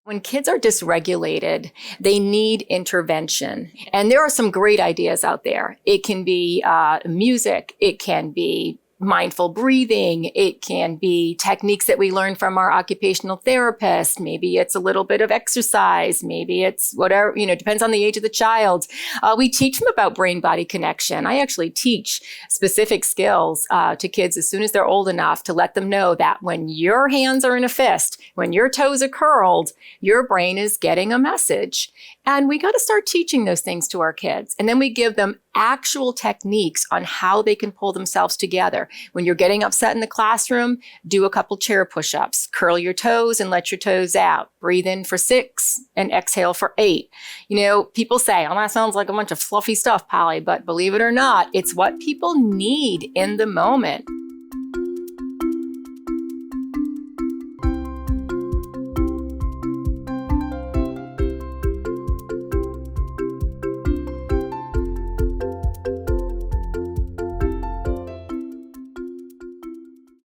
When kids are dysregulated, they need intervention. And there are some great ideas out there. It can be music. It can be mindful breathing. It can be techniques that we learn from our occupational therapist. Maybe it's a little bit of exercise. Maybe it's whatever, depends on the age of the child. We teach them about brain-body connection. I actually teach specific skills to kids as soon as they're old enough to let them know that when your hands are in a fist, when your toes are curled, your brain is getting a message. And we got to start teaching those things to our kids. And then we give them actual techniques on how they can pull themselves together. When you're getting upset in the classroom, do a couple chair push-ups. Curl your toes and let your toes out. Breathe in for 6 and exhale for 8. People say, oh, that sounds like a bunch of fluffy stuff, Polly, but believe it or not, it's what people need in the moment.